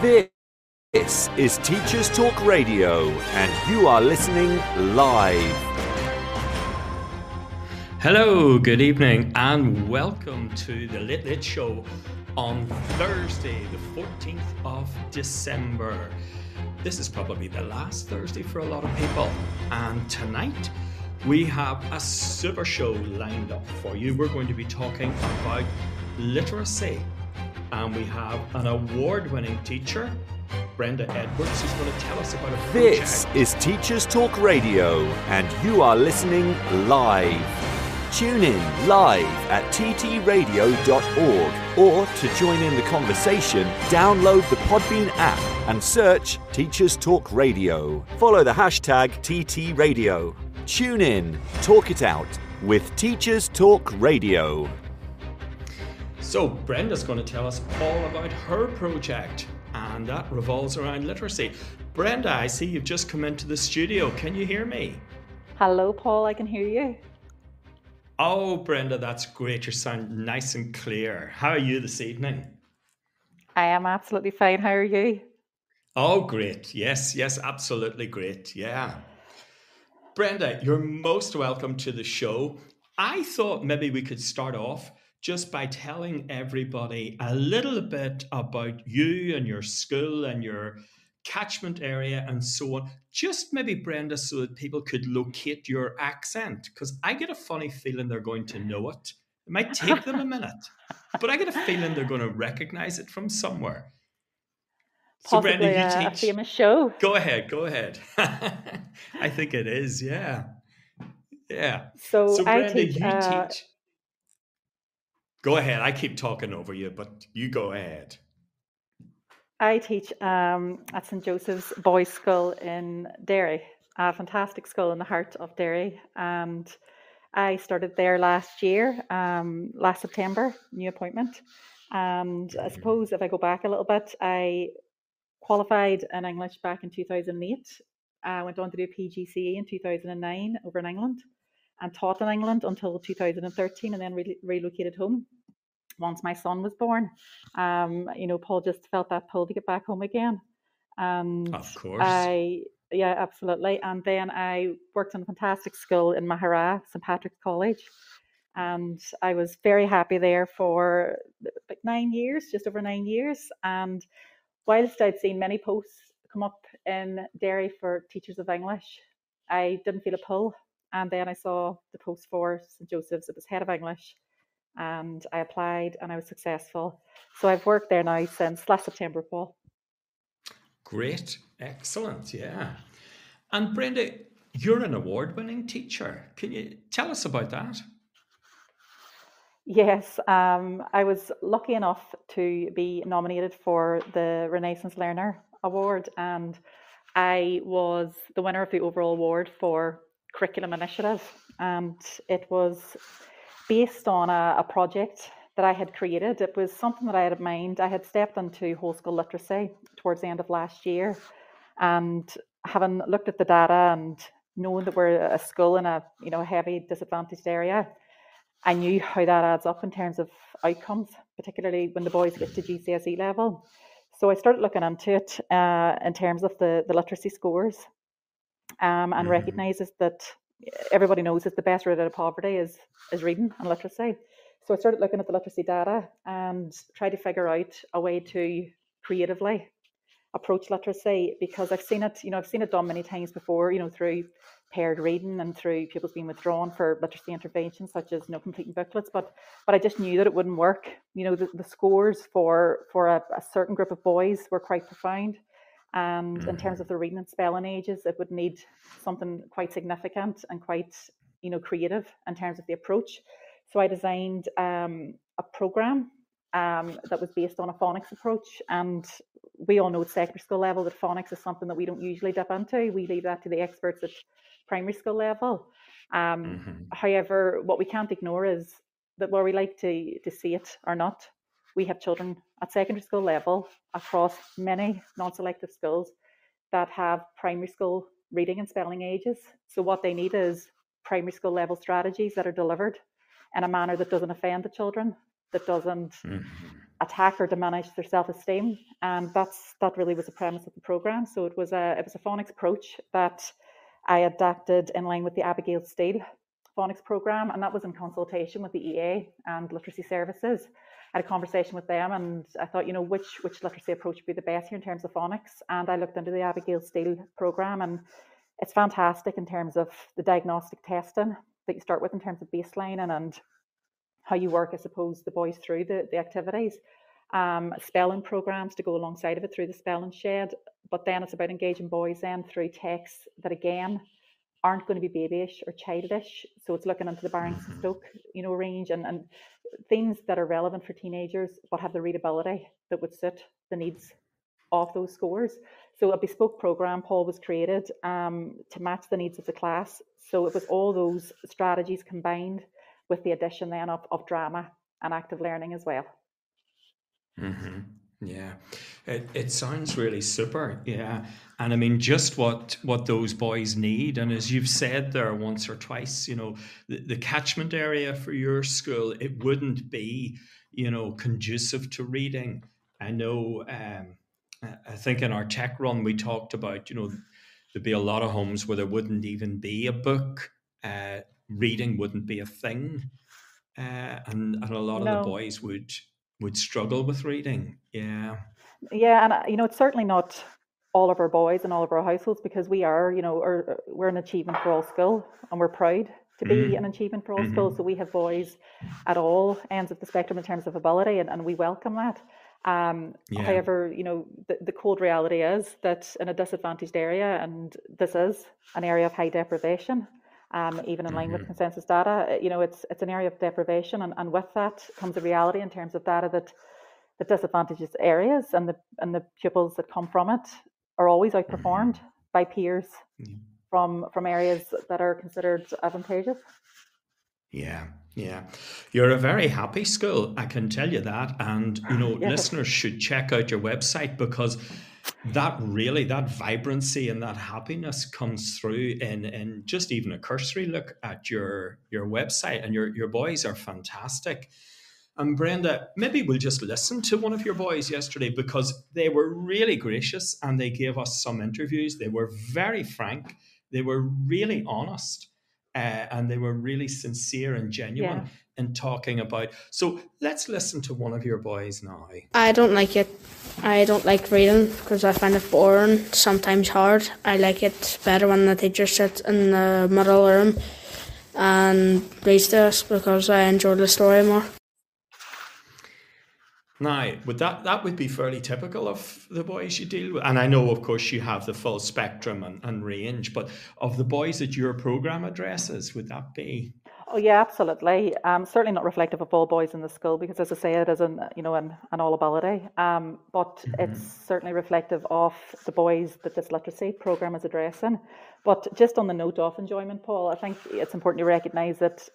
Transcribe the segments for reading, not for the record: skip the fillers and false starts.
This is Teachers Talk Radio, and you are listening live. Hello, good evening, and welcome to the Late Late Show on Thursday, the 14th of December. This is probably the last Thursday for a lot of people, and tonight we have a super show lined up for you. We're going to be talking about literacy, and we have an award-winning teacher, Brenda Edwards, who's going to tell us about a project. This is Teachers Talk Radio, and you are listening live. Tune in live at ttradio.org, or to join in the conversation, download the Podbean app and search Teachers Talk Radio. Follow the hashtag TTRadio. Tune in, talk it out with Teachers Talk Radio. So Brenda's going to tell us all about her project, and that revolves around literacy. Brenda, I see you've just come into the studio. Can you hear me? Hello, Paul. I can hear you. Oh, Brenda, that's great. You sound nice and clear. How are you this evening? I am absolutely fine. How are you? Oh, great. Yes, absolutely great. Yeah. Brenda, you're most welcome to the show. I thought maybe we could start off just by telling everybody a little bit about you and your school and your catchment area and so on. Just maybe, Brenda, so that people could locate your accent, because I get a funny feeling they're going to know it. It might take them a minute, but I get a feeling they're going to recognize it from somewhere. So Brenda, you teach a famous show. Go ahead. I think it is, yeah. So Brenda, you teach. Go ahead. I keep talking over you, but you go ahead. I teach at St. Joseph's Boys' School in Derry, a fantastic school in the heart of Derry. And I started there last year, last September, new appointment. And I suppose if I go back a little bit, I qualified in English back in 2008. I went on to do a PGCE in 2009 over in England and taught in England until 2013, and then relocated home once my son was born. Paul just felt that pull to get back home again. And of course. Yeah, absolutely. And then I worked in a fantastic school in Mahara, St. Patrick's College. And I was very happy there for like 9 years, just over 9 years. And whilst I'd seen many posts come up in Derry for teachers of English, I didn't feel a pull. And then I saw the post for St. Joseph's. It was head of English. And I applied and I was successful. So I've worked there now since last September, Paul. Great. Excellent. Yeah. And Brenda, you're an award-winning teacher. Can you tell us about that? Yes. I was lucky enough to be nominated for the Renaissance Learner Award, and I was the winner of the overall award for curriculum initiative. And it was based on a project that I had created. It was something that I had in mind. I had stepped into whole school literacy towards the end of last year, and having looked at the data and knowing that we're a school in a heavy disadvantaged area, I knew how that adds up in terms of outcomes, particularly when the boys get to GCSE level. So I started looking into it in terms of the literacy scores, and recognises that everybody knows that the best route out of poverty is reading and literacy. So I started looking at the literacy data and tried to figure out a way to creatively approach literacy, because I've seen it done many times before, through paired reading and through pupils being withdrawn for literacy interventions such as completing booklets. But I just knew that it wouldn't work. The scores for a certain group of boys were quite profound. And in terms of the reading and spelling ages, it would need something quite significant and quite, creative in terms of the approach. So I designed a program that was based on a phonics approach. And we all know at secondary school level that phonics is something that we don't usually dip into. We leave that to the experts at primary school level. However, what we can't ignore is that whether we like to see it or not, we have children at secondary school level across many non-selective schools that have primary school reading and spelling ages. So what they need is primary school level strategies that are delivered in a manner that doesn't offend the children, that doesn't attack or diminish their self-esteem, and that really was the premise of the program. So it was a phonics approach that I adapted in line with the Abigail Steele phonics program, and that was in consultation with the EA and literacy services. I had a conversation with them, and I thought, which literacy approach would be the best here in terms of phonics, and I looked into the Abigail Steele program, and it's fantastic in terms of the diagnostic testing that you start with in terms of baselining and how you work, I suppose, the boys through the activities. Spelling programs to go alongside of it through the spelling shed, but then it's about engaging boys then through texts that again aren't going to be babyish or childish. So it's looking into the Barings and Stoke, range and themes that are relevant for teenagers, but have the readability that would suit the needs of those scores. So a bespoke program, Paul, was created to match the needs of the class. So it was all those strategies combined with the addition then of drama and active learning as well. Mm-hmm. Yeah, it sounds really super. Yeah, and I mean, just what those boys need, and as you've said there once or twice, the catchment area for your school, it wouldn't be, conducive to reading. I know. I think in our tech run we talked about, there'd be a lot of homes where there wouldn't even be a book. Reading wouldn't be a thing, and a lot of the boys would struggle with reading. Yeah, and it's certainly not all of our boys and all of our households, because we are, we're an achievement for all school, and we're proud to be an achievement for all schools. So we have boys at all ends of the spectrum in terms of ability, and we welcome that. However, the cold reality is that in a disadvantaged area, and this is an area of high deprivation, even in line with consensus data, it's an area of deprivation, and with that comes a reality in terms of data that the disadvantaged areas and the pupils that come from it are always outperformed by peers from areas that are considered advantageous. Yeah. You're a very happy school, I can tell you that. And, listeners should check out your website, because that vibrancy and that happiness comes through in just even a cursory look at your website, and your boys are fantastic. And Brenda, maybe we'll just listen to one of your boys yesterday, because they were really gracious and they gave us some interviews. They were very frank. They were really honest. And they were really sincere and genuine in talking about. So let's listen to one of your boys now. I don't like it. I don't like reading because I find it boring, sometimes hard. I like it better when the teacher sits in the middle room and reads to us, because I enjoy the story more. Now, that would be fairly typical of the boys you deal with. And I know, of course, you have the full spectrum and range, but of the boys that your program addresses, would that be? Oh yeah, absolutely. Certainly not reflective of all boys in the school, because as I say, it is an all ability. But it's certainly reflective of the boys that this literacy program is addressing. But just on the note of enjoyment, Paul, I think it's important to recognise that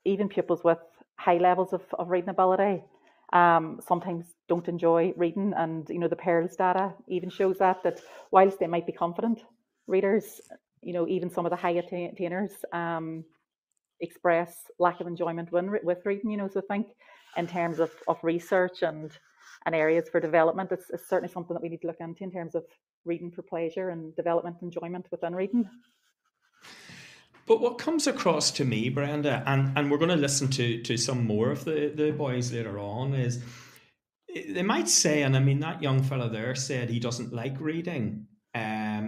even pupils with high levels of reading ability sometimes don't enjoy reading, and the PEARLS data even shows that whilst they might be confident readers, even some of the high attainers express lack of enjoyment with reading. So I think in terms of research and areas for development, it's certainly something that we need to look into in terms of reading for pleasure and development enjoyment within reading. But what comes across to me, Brenda, and we're going to listen to some more of the boys later on, is they might say, and I mean, that young fella there said he doesn't like reading.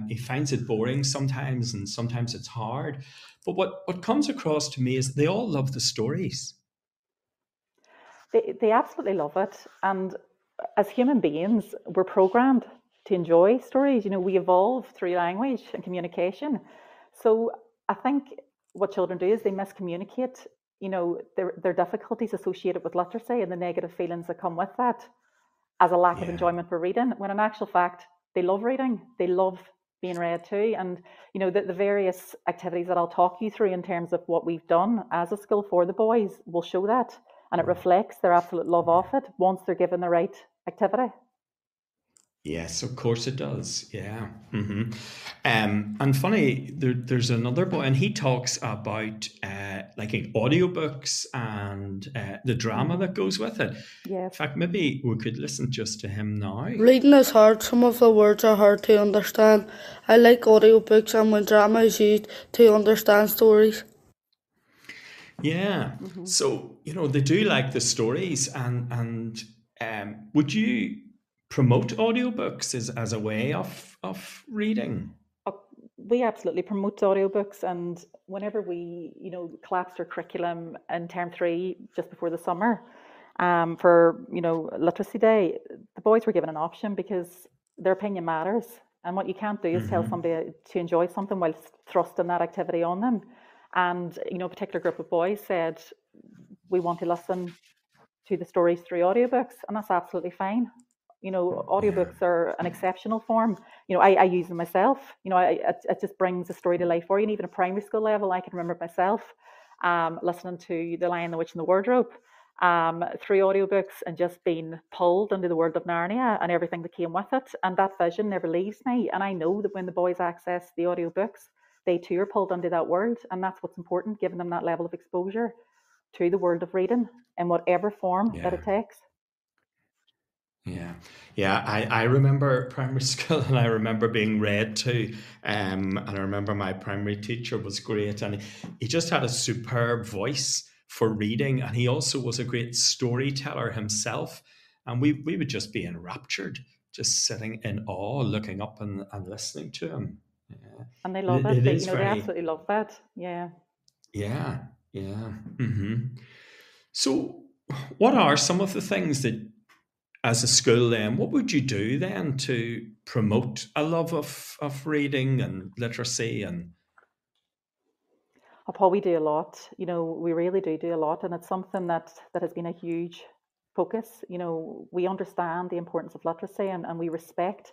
He finds it boring sometimes, and sometimes it's hard. But what comes across to me is they all love the stories. They absolutely love it. And as human beings, we're programmed to enjoy stories. We evolve through language and communication. So I think what children do is they miscommunicate, their difficulties associated with literacy and the negative feelings that come with that as a lack of enjoyment for reading, when in actual fact, they love reading, they love being read to. And, the various activities that I'll talk you through in terms of what we've done as a school for the boys will show that. And it reflects their absolute love of it once they're given the right activity. Yes, of course it does. Yeah. And funny, there's another boy, and he talks about audiobooks and the drama that goes with it. Yes. In fact, maybe we could listen just to him now. Reading is hard. Some of the words are hard to understand. I like audiobooks and when drama is used to understand stories. Yeah. So, they do like the stories, and would you promote audiobooks as a way of reading? We absolutely promote audiobooks, and whenever we, collapsed our curriculum in term 3 just before the summer, for Literacy Day, the boys were given an option because their opinion matters, and what you can't do is tell somebody to enjoy something whilst thrusting that activity on them. And a particular group of boys said, we want to listen to the stories through audiobooks, and that's absolutely fine. Audiobooks are an exceptional form. I use them myself. It just brings the story to life for you. And even at primary school level, I can remember myself listening to The Lion, the Witch and the Wardrobe through audiobooks and just being pulled into the world of Narnia and everything that came with it. And that vision never leaves me. And I know that when the boys access the audiobooks, they too are pulled into that world. And that's what's important, giving them that level of exposure to the world of reading in whatever form that it takes. Yeah. I remember primary school, and I remember being read to, and I remember my primary teacher was great, and he just had a superb voice for reading, and he also was a great storyteller himself, and we would just be enraptured, just sitting in awe, looking up and listening to him. Yeah. And they love it. They absolutely love that. Yeah. So what are some of the things that, as a school then, what would you do then to promote a love of reading and literacy? And Paul, we do a lot. We really do a lot, and it's something that has been a huge focus. We understand the importance of literacy, and we respect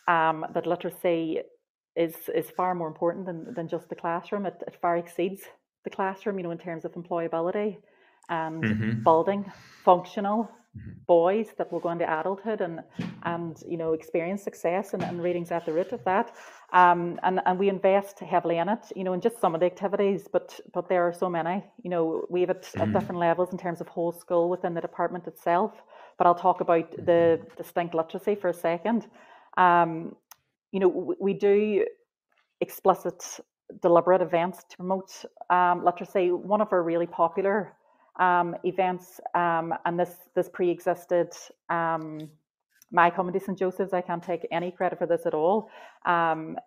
that literacy is far more important than just the classroom. It far exceeds the classroom, in terms of employability and building functional boys that will go into adulthood and experience success, and reading's at the root of that. And we invest heavily in it, in just some of the activities, but there are so many. We have it at different levels in terms of whole school within the department itself. But I'll talk about the distinct literacy for a second. We do explicit, deliberate events to promote literacy. One of our really popular events, and this pre-existed my comedy St. Joseph's, I can't take any credit for this at all,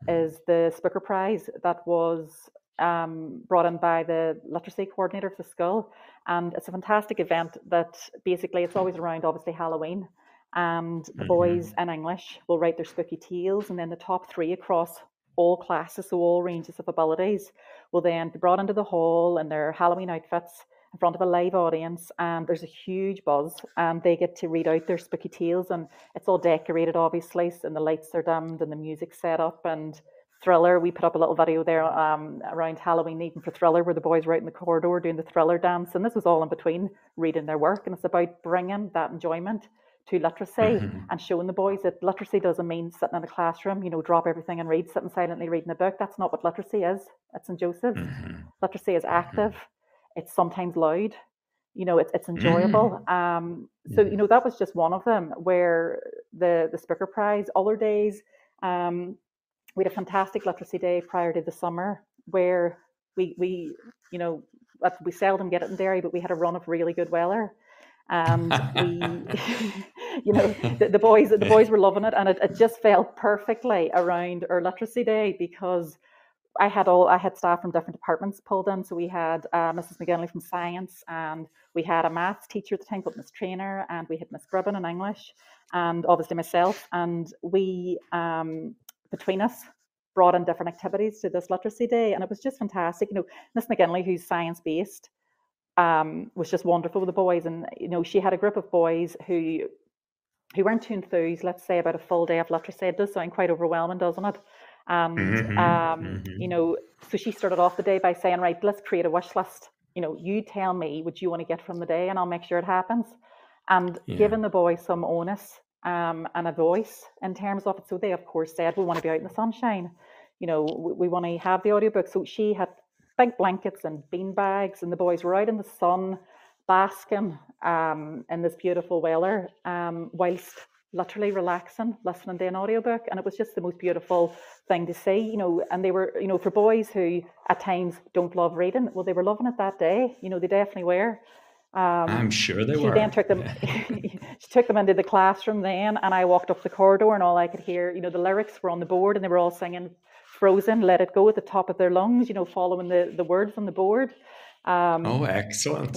is the Spooker Prize that was brought in by the literacy coordinator of the school. And it's a fantastic event that basically, it's always around obviously Halloween, and the boys in English will write their spooky tales, and then the top 3 across all classes, so all ranges of abilities, will then be brought into the hall in their Halloween outfits in front of a live audience, and there's a huge buzz, and they get to read out their spooky tales, and it's all decorated obviously, and the lights are dimmed and the music's set up. And Thriller, we put up a little video there around Halloween even for Thriller, where the boys were out in the corridor doing the Thriller dance, and this was all in between reading their work. And it's about bringing that enjoyment to literacy and showing the boys that literacy doesn't mean sitting in a classroom, drop everything and read, sitting silently reading a book. That's not what literacy is. It's St. Joseph's. Literacy is active. It's sometimes loud, it's enjoyable. So, that was just one of them, where the Spooker Prize. Other days, we had a fantastic literacy day prior to the summer, where we seldom get it in Derry, but we had a run of really good weather. And we, the boys were loving it, and it just fell perfectly around our literacy day, because I had staff from different departments pulled in. So we had Mrs. McGinley from science, and we had a maths teacher at the time called Miss Trainer, and we had Miss Gribben in English, and obviously myself. And we, between us, brought in different activities to this literacy day, and it was just fantastic. Miss McGinley, who's science based, was just wonderful with the boys, and she had a group of boys who weren't too enthused, let's say, about a full day of literacy. It does sound quite overwhelming, doesn't it? And so she started off the day by saying, right, let's create a wish list. You tell me what you want to get from the day, and I'll make sure it happens. And giving the boys some onus and a voice in terms of it. So they, of course, said, we want to be out in the sunshine. We want to have the audiobook. So she had big blankets and bean bags, and the boys were out in the sun basking in this beautiful weather, whilst literally relaxing, listening to an audiobook. And it was just the most beautiful thing to see, and they were, for boys who at times don't love reading, well, they were loving it that day. They definitely were. I'm sure they She were. then took them, she took them into the classroom then, and I walked up the corridor, and all I could hear, the lyrics were on the board, and they were all singing Frozen, Let It Go at the top of their lungs, following the words on the board. Oh, excellent.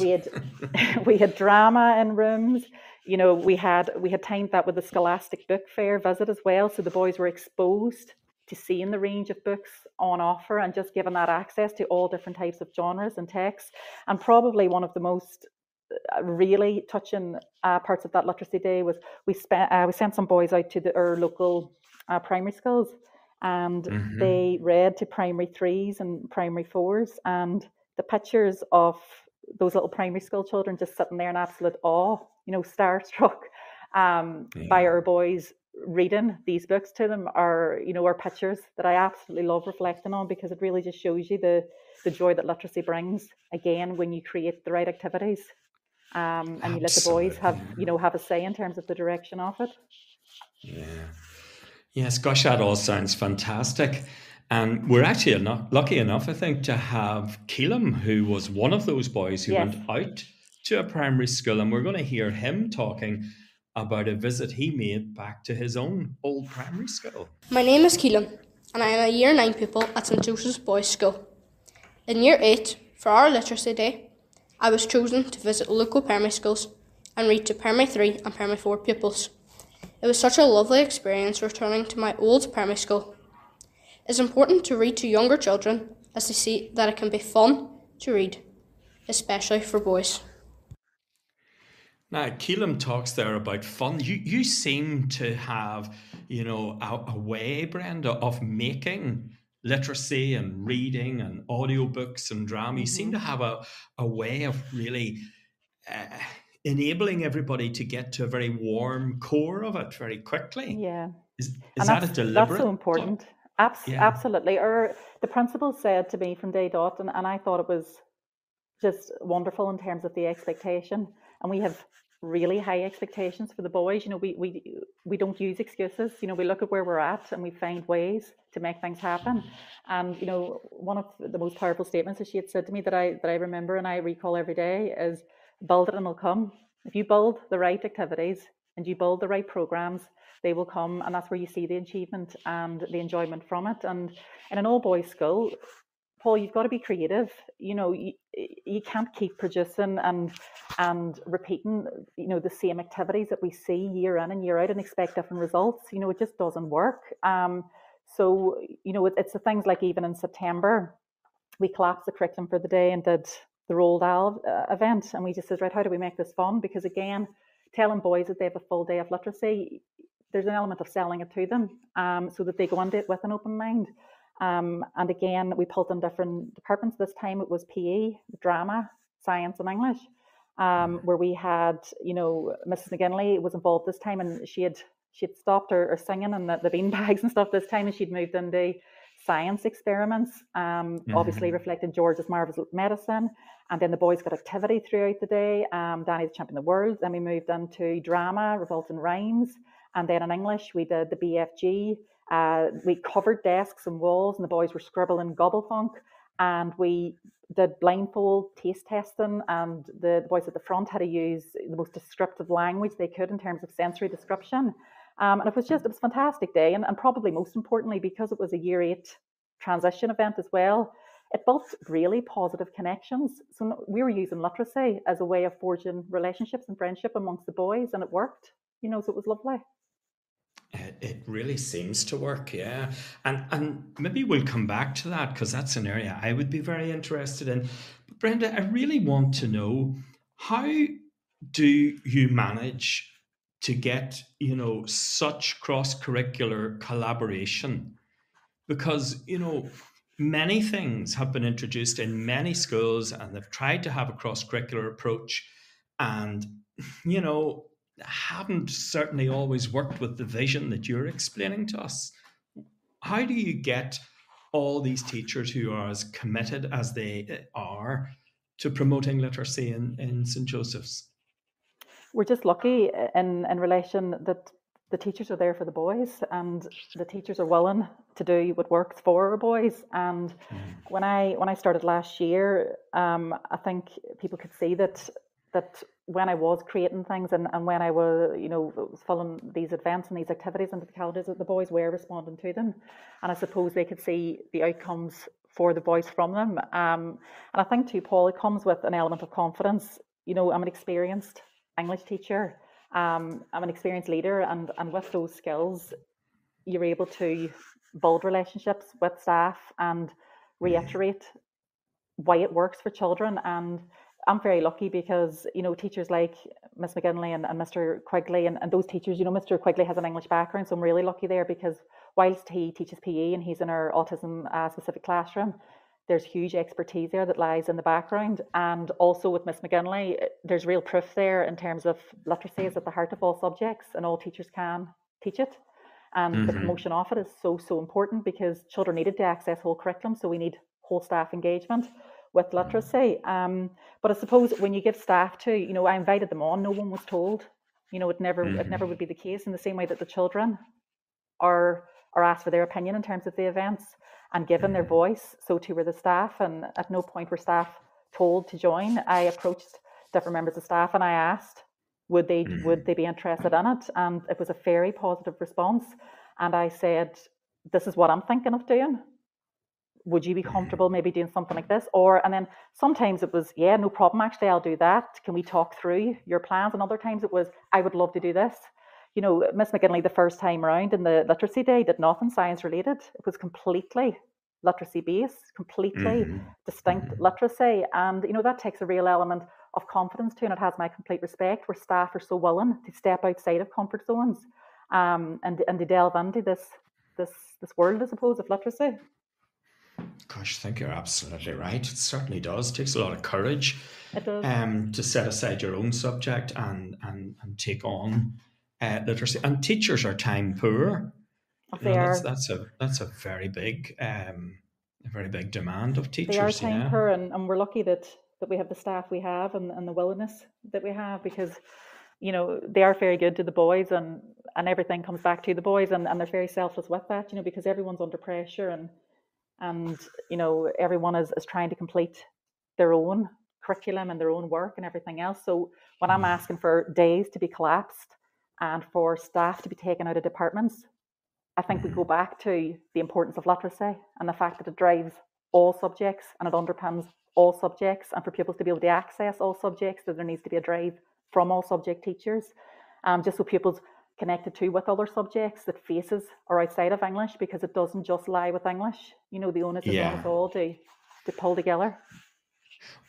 We had drama in rooms. We had timed that with the Scholastic Book Fair visit as well, so the boys were exposed to seeing the range of books on offer and just given that access to all different types of genres and texts. And probably one of the most really touching parts of that literacy day was we sent some boys out to our local primary schools, and they read to primary 3s and primary 4s, and the pictures of those little primary school children just sitting there in absolute awe, starstruck by our boys reading these books to them are pictures that I absolutely love reflecting on, because it really just shows you the joy that literacy brings, again, when you create the right activities. And you let the boys have a say in terms of the direction of it. Yeah. Yes, gosh, that all sounds fantastic. And we're actually lucky enough, I think, to have Keelan, who was one of those boys who went out to a primary school. And we're going to hear him talking about a visit he made back to his own old primary school. My name is Keelan, and I am a Year 9 pupil at St Joseph's Boys' School. In Year 8, for our Literacy Day, I was chosen to visit local primary schools and read to primary 3 and primary 4 pupils. It was such a lovely experience returning to my old primary school. It's important to read to younger children as they see that it can be fun to read, especially for boys. Now, Keelan talks there about fun. You seem to have, a way, Brenda, of making literacy and reading and audiobooks and drama. You seem to have a way of really enabling everybody to get to a very warm core of it very quickly. Yeah. Is that a deliberate? That's so important. Absolutely. The principal said to me from day dot, and I thought it was just wonderful in terms of the expectation. And we have really high expectations for the boys. We don't use excuses. We look at where we're at and we find ways to make things happen. And one of the most powerful statements that she had said to me that I remember and I recall every day is, build it and they'll come. If you build the right activities and you build the right programs, they will come, and that's where you see the achievement and the enjoyment from it. And in an all boys school, Paul, you've got to be creative. You can't keep producing and repeating, the same activities that we see year in and year out and expect different results. It just doesn't work. So it's the things like, even in September, we collapsed the curriculum for the day and did the Roald Dahl event, and we just said, right, how do we make this fun? Because again, telling boys that they have a full day of literacy, there's an element of selling it to them, so that they go into it with an open mind. And again, we pulled in different departments. This time it was PE, drama, science and English, where we had, Mrs. McGinley was involved this time, and she had stopped her singing and the bean bags and stuff this time, and she'd moved into science experiments, obviously reflecting George's marvelous medicine. And then the boys got activity throughout the day. Danny the Champion of the World. Then we moved into drama, revolting rhymes. And then in English, we did the BFG. We covered desks and walls, and the boys were scribbling gobblefunk. And we did blindfold taste testing, and the boys at the front had to use the most descriptive language they could in terms of sensory description. And it was a fantastic day. And probably most importantly, because it was a Year 8 transition event as well, it built really positive connections. So we were using literacy as a way of forging relationships and friendship amongst the boys, and it worked. So it was lovely. It really seems to work, yeah. And maybe we'll come back to that, because that's an area I would be very interested in. But Brenda, I really want to know, how do you manage to get, such cross-curricular collaboration? Because, many things have been introduced in many schools, and they've tried to have a cross-curricular approach, and, haven't certainly always worked with the vision that you're explaining to us. How do you get all these teachers who are as committed as they are to promoting literacy in St. Joseph's? We're just lucky in relation that the teachers are there for the boys, and the teachers are willing to do what works for our boys. And when I started last year, I think people could see that when I was creating things and when I was, was filling these events and these activities into the calendars, that the boys were responding to them, and I suppose they could see the outcomes for the boys from them. And I think too, Paul, it comes with an element of confidence. I'm an experienced English teacher. I'm an experienced leader, and with those skills, you're able to build relationships with staff and reiterate why it works for children. And I'm very lucky because, teachers like Miss McGinley and Mr. Quigley and those teachers, Mr. Quigley has an English background, so I'm really lucky there because whilst he teaches PE and he's in our autism specific classroom, there's huge expertise there that lies in the background. And also with Miss McGinley, there's real proof there in terms of literacy is at the heart of all subjects and all teachers can teach it. And the promotion of it is so important because children needed to access whole curriculum. So we need whole staff engagement with literacy. But I suppose when you give staff to, I invited them on, no one was told, it never would be the case, in the same way that the children are asked for their opinion in terms of the events and given their voice, so too were the staff. And at no point were staff told to join. I approached different members of staff and I asked, would they be interested in it? And it was a very positive response. And I said, this is what I'm thinking of doing. Would you be comfortable maybe doing something like this? And then sometimes it was, yeah, no problem, actually, I'll do that. Can we talk through your plans? And other times it was, I would love to do this. Miss McGinley, the first time around in the literacy day, did nothing science related. It was completely literacy based, completely distinct literacy. And, that takes a real element of confidence too. And it has my complete respect where staff are so willing to step outside of comfort zones and to delve into this world, I suppose, of literacy. Gosh, I think you're absolutely right. It certainly does. It takes a lot of courage. It does. To set aside your own subject and take on literacy. And teachers are time poor. That's a very big demand of teachers. They are time poor, and we're lucky that we have the staff we have and the willingness that we have, because they are very good to the boys, and everything comes back to the boys, and they're very selfless with that, because everyone's under pressure and everyone is trying to complete their own curriculum and their own work and everything else. So when I'm asking for days to be collapsed and for staff to be taken out of departments, I think we go back to the importance of literacy and the fact that it drives all subjects and it underpins all subjects, and for pupils to be able to access all subjects, that there needs to be a drive from all subject teachers, just so pupils connected to with other subjects that faces are outside of English, because it doesn't just lie with English. The onus is on us all to pull together.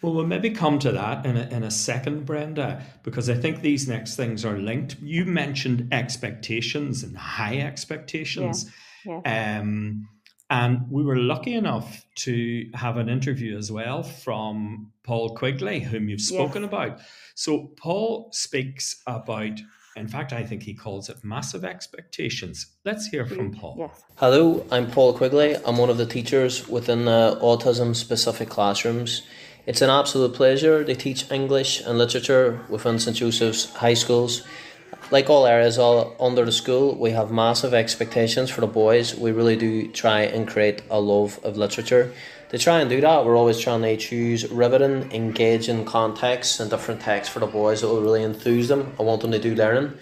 Well, we'll maybe come to that in a second, Brenda, because I think these next things are linked. You mentioned expectations and high expectations. Yeah. And we were lucky enough to have an interview as well from Paul Quigley, whom you've spoken about. So Paul speaks about, in fact, I think he calls it massive expectations. Let's hear from Paul. Yes. Hello, I'm Paul Quigley. I'm one of the teachers within the autism-specific classrooms. It's an absolute pleasure to teach English and literature within St. Joseph's high schools. Like all areas under the school, we have massive expectations for the boys. We really do try and create a love of literature. To try and do that, we're always trying to choose riveting, engaging contexts and different texts for the boys that will really enthuse them and want them to do learning.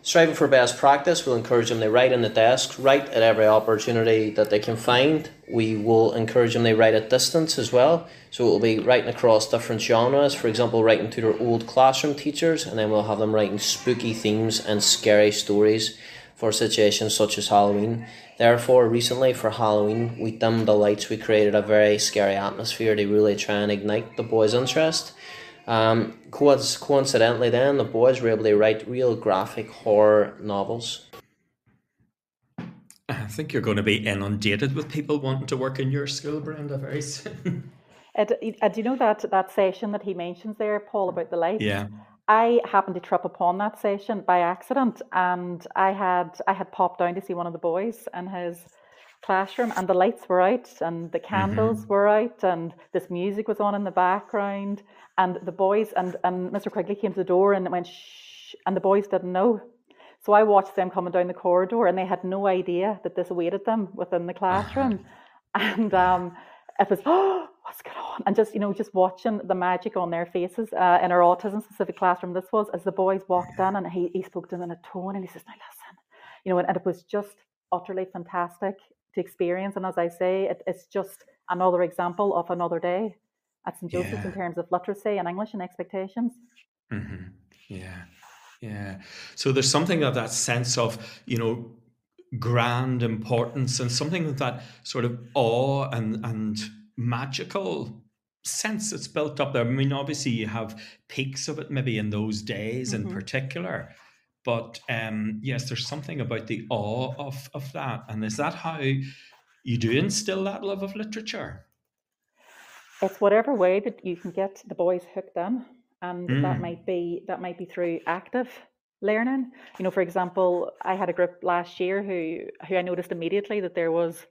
Striving for best practice, we'll encourage them to write in the desk, write at every opportunity that they can find. We will encourage them to write at distance as well. So it will be writing across different genres, for example, writing to their old classroom teachers, and then we'll have them writing spooky themes and scary stories for situations such as Halloween. Therefore, recently for Halloween, we dimmed the lights. We created a very scary atmosphere to really try and ignite the boys' interest. Coincidentally then, the boys were able to write real graphic horror novels. I think you're going to be inundated with people wanting to work in your school, Brenda, very soon. Do you know that session that he mentions there, Paul, about the lights? Yeah. I happened to trip upon that session by accident, and I had popped down to see one of the boys in his classroom, and the lights were out and the candles were out and this music was on in the background, and the boys and Mr. Quigley came to the door and went shh, and the boys didn't know. So I watched them coming down the corridor, and they had no idea that this awaited them within the classroom. And it was, oh, what's going on? And just, just watching the magic on their faces in our autism specific classroom. This was as the boys walked in, and he spoke to them in a tone, and he says, now listen, and it was just utterly fantastic to experience. And as I say, it's just another example of another day at St. Joseph's in terms of literacy and English and expectations. Yeah. So there's something of that sense of, grand importance, and something of that sort of awe and magical sense that's built up there. I mean, obviously you have peaks of it maybe in those days in particular, but yes, there's something about the awe of that. And is that how you do instill that love of literature? It's whatever way that you can get the boys hooked in, and that might be through active learning. For example, I had a group last year who I noticed immediately that there was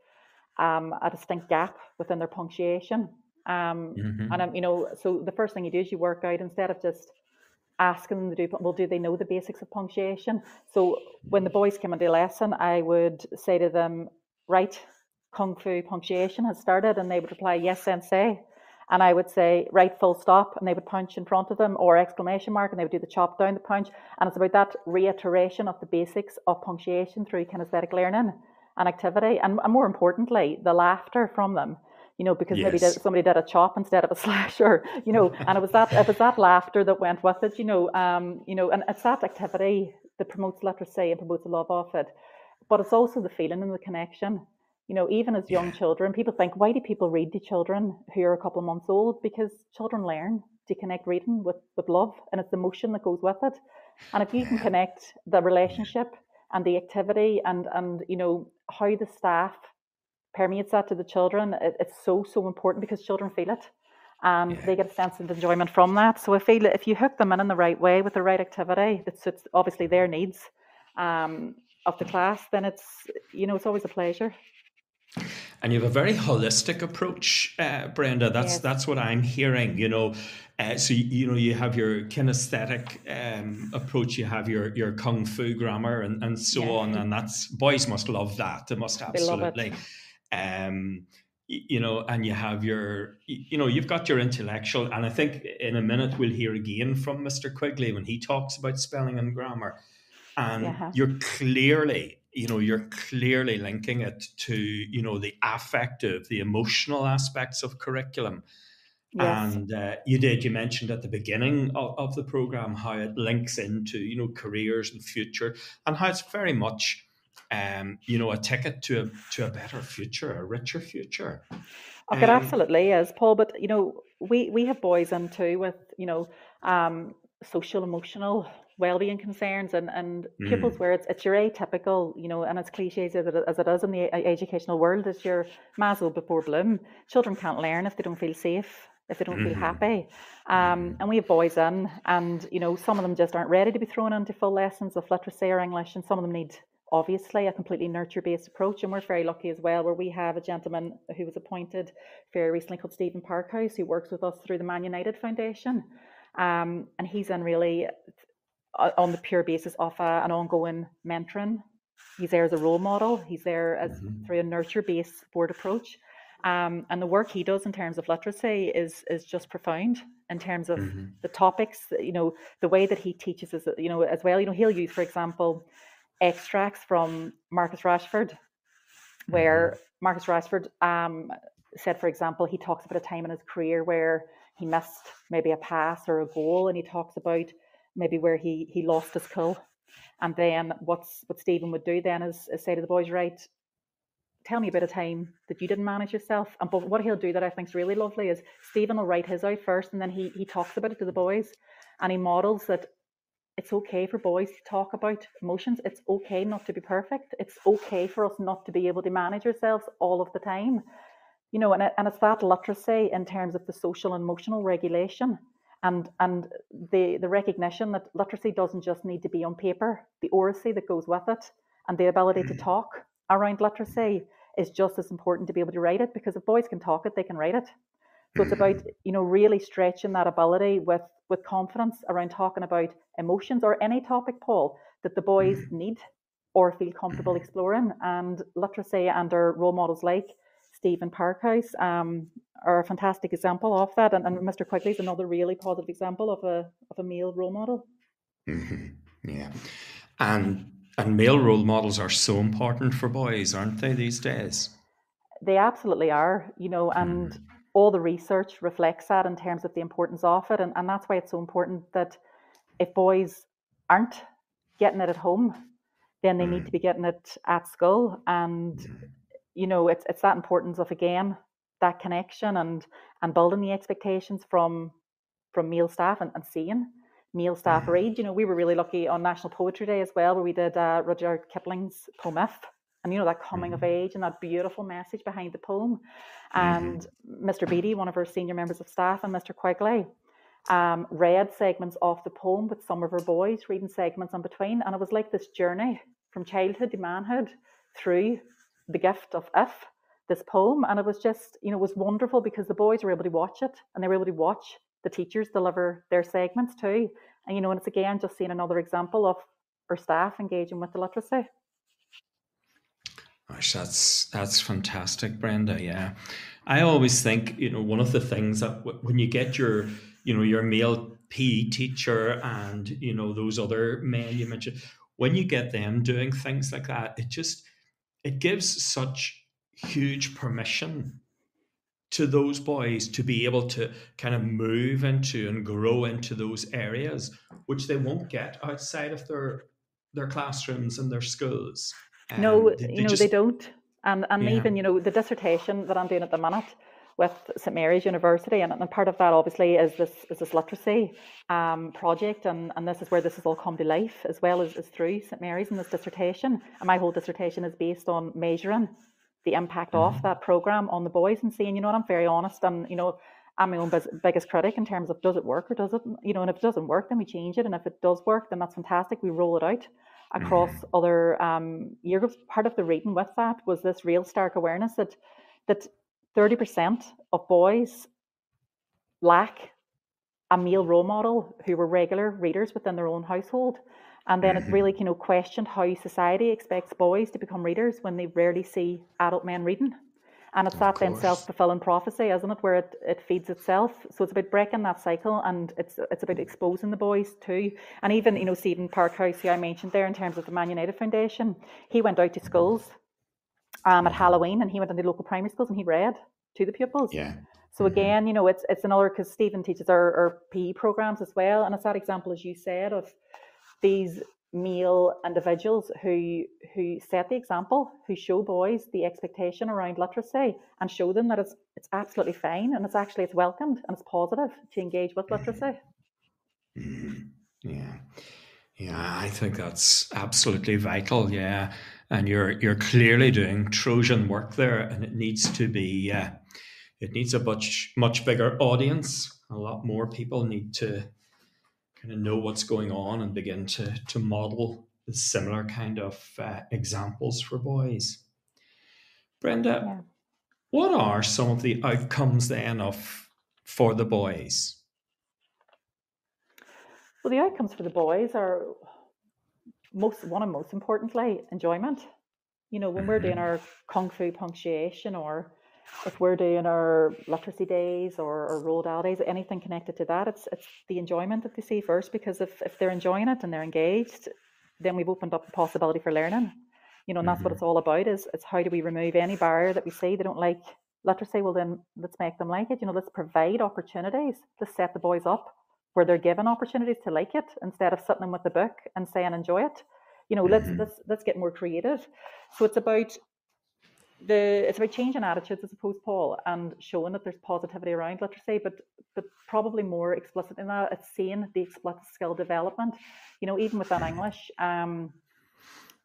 a distinct gap within their punctuation. And so the first thing you do is you work out, instead of just asking them to do they know the basics of punctuation? So when the boys came into a lesson, I would say to them, right, Kung Fu punctuation has started, and they would reply, yes, sensei. And I would say, right, full stop, and they would punch in front of them, or exclamation mark, and they would do the chop down the punch. And it's about that reiteration of the basics of punctuation through kinesthetic learning and activity, and more importantly, the laughter from them. Because maybe somebody did a chop instead of a slash, or and it was that laughter that went with it, and it's that activity that promotes literacy and promotes the love of it. But it's also the feeling and the connection. Even as young children, people think, why do people read to children who are a couple of months old? Because children learn to connect reading with love, and it's the emotion that goes with it. And if you can connect the relationship and the activity and how the staff permeates that to the children, it's so important, because children feel it and they get a sense of enjoyment from that. So I feel that if you hook them in the right way with the right activity that suits obviously their needs of the class, then it's it's always a pleasure. And you have a very holistic approach, Brenda. That's what I'm hearing. So you have your kinesthetic approach, you have your kung fu grammar, and so on. And that's, boys must love that. They must absolutely. And you have you've got your intellectual, and I think in a minute we'll hear again from Mr. Quigley when he talks about spelling and grammar. And you're clearly linking it to, the affective, the emotional aspects of curriculum. Yes. And you mentioned at the beginning of the program how it links into, careers and future, and how it's very much, a ticket to a better future, a richer future. Okay, it absolutely is, Paul. But, we have boys in too with, social, emotional well-being concerns and pupils where it's your atypical, and as cliches as it is in the educational world, it's your Maslow before Bloom. Children can't learn if they don't feel safe, if they don't feel happy. And we have boys in, and some of them just aren't ready to be thrown into full lessons of literacy or English, and some of them need obviously a completely nurture-based approach. And we're very lucky as well, where we have a gentleman who was appointed very recently called Stephen Parkhouse, who works with us through the Man United Foundation, and he's in really on the pure basis of an ongoing mentoring. He's there as a role model. He's there as through a nurture-based support approach. And the work he does in terms of literacy is just profound in terms of the topics, the way that he teaches us, as well. He'll use, for example, extracts from Marcus Rashford, where Marcus Rashford said, for example, he talks about a time in his career where he missed maybe a pass or a goal, and he talks about maybe where he lost his cool. And then what Stephen would do then is say to the boys, right, tell me about a time that you didn't manage yourself. But what he'll do that I think is really lovely is Stephen will write his out first, and then he talks about it to the boys, and he models that it's okay for boys to talk about emotions. It's okay not to be perfect. It's okay for us not to be able to manage ourselves all of the time. And it's that literacy in terms of the social and emotional regulation and the recognition that literacy doesn't just need to be on paper, the oracy that goes with it and the ability to talk around literacy is just as important to be able to write it, because if boys can talk it, they can write it. So it's about, really stretching that ability with confidence around talking about emotions or any topic, Paul, that the boys need or feel comfortable exploring. And literacy and our role models like Stephen Parkhouse are a fantastic example of that. And Mr. Quigley is another really positive example of a male role model. Yeah. And male role models are so important for boys, aren't they, these days? They absolutely are, and all the research reflects that in terms of the importance of it. And that's why it's so important that if boys aren't getting it at home, then they need to be getting it at school. And, it's that importance of, again, that connection and building the expectations from male staff and seeing male staff read. We were really lucky on National Poetry Day as well, where we did Rudyard Kipling's poem If, and that coming of age and that beautiful message behind the poem. And Mr. Beattie, one of our senior members of staff, and Mr. Quigley read segments of the poem with some of our boys, reading segments in between. And it was like this journey from childhood to manhood through the gift of If, this poem. And it was just, it was wonderful because the boys were able to watch it, and they were able to watch the teachers deliver their segments too. And, and it's again just seeing another example of our staff engaging with the literacy. Gosh, that's fantastic, Brenda. Yeah, I always think one of the things that when you get your your male PE teacher and those other men you mentioned, when you get them doing things like that, it gives such huge permission to those boys to be able to kind of move into and grow into those areas which they won't get outside of their classrooms and their schools. No, they don't. And even, the dissertation that I'm doing at the minute with St Mary's University, and part of that obviously is this literacy project, and this is where this has all come to life, as well as through St Mary's in this dissertation. And my whole dissertation is based on measuring the impact of that programme on the boys and seeing, and I'm very honest, and I'm my own biggest critic in terms of does it work or does it, and if it doesn't work, then we change it, and if it does work, then that's fantastic, we roll it out across other year groups. Part of the reading with that was this real stark awareness that 30% of boys lack a male role model who were regular readers within their own household. And then it really questioned how society expects boys to become readers when they rarely see adult men reading. And it's that then self-fulfilling prophecy, isn't it, where it feeds itself. So it's about breaking that cycle, and it's about exposing the boys too. And even, Stephen Parkhouse, who I mentioned there in terms of the Man United Foundation, he went out to schools at Halloween, and he went into local primary schools and he read to the pupils. Yeah. So again, it's another, because Stephen teaches our PE programs as well. And it's that example, as you said, of these male individuals who set the example, who show boys the expectation around literacy and show them that it's absolutely fine, and it's welcomed and it's positive to engage with literacy. Yeah, I think that's absolutely vital. Yeah, and you're clearly doing Trojan work there, and it needs to be it needs a much bigger audience. A lot more people need to kind of know what's going on and begin to model similar kind of examples for boys. Brenda, what are some of the outcomes then for the boys? Well, the outcomes for the boys are most importantly enjoyment. When we're doing our Kung Fu punctuation, or if we're doing our literacy days or roll doll days, anything connected to that, it's the enjoyment that they see first, because if they're enjoying it and they're engaged, then we've opened up the possibility for learning. And that's what it's all about, is how do we remove any barrier that we see they don't like literacy? Well, then let's make them like it. Let's provide opportunities to set the boys up where they're given opportunities to like it, instead of sitting them with the book and saying enjoy it. Let's get more creative. So it's about changing attitudes, I suppose, Paul, and showing that there's positivity around literacy, but probably more explicit in that, it's seeing the explicit skill development. Even within English,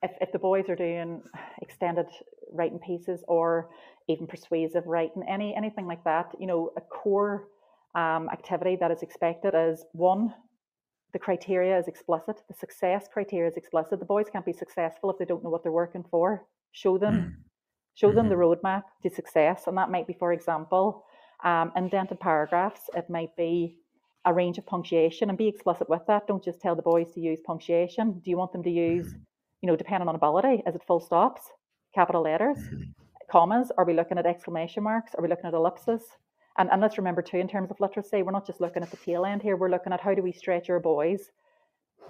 if the boys are doing extended writing pieces or even persuasive writing, anything like that, a core activity that is expected is, one, the criteria is explicit, the success criteria is explicit. The boys can't be successful if they don't know what they're working for. Show them Show them the roadmap to success. And that might be, for example, indented paragraphs. It might be a range of punctuation, and be explicit with that. Don't just tell the boys to use punctuation. Do you want them to use, depending on ability, is it full stops, capital letters, commas? Are we looking at exclamation marks? Are we looking at ellipses? And let's remember too, in terms of literacy, we're not just looking at the tail end here. We're looking at how do we stretch our boys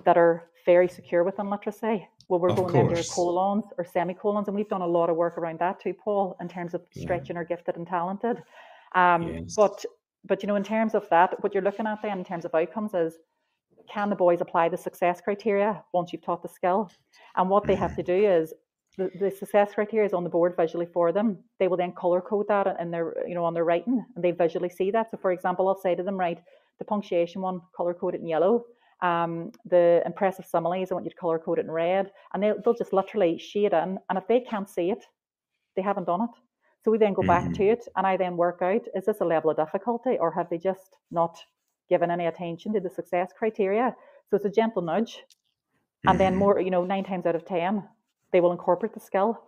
that are very secure within literacy. Well, we're going into colons or semicolons, and we've done a lot of work around that too, Paul, in terms of stretching our gifted and talented. But in terms of that, what you're looking at then in terms of outcomes is, can the boys apply the success criteria once you've taught the skill? And what they have to do is, the success criteria is on the board visually for them. They will then color code that in their, on their writing, and they visually see that. So for example, I'll say to them, right, the punctuation one, color code it in yellow. The impressive similes, I want you to color code it in red. And they'll just literally shade in. And if they can't see it, they haven't done it. So we then go back to it, and I then work out, is this a level of difficulty, or have they just not given any attention to the success criteria? So it's a gentle nudge. And then 9 times out of 10, they will incorporate the skill.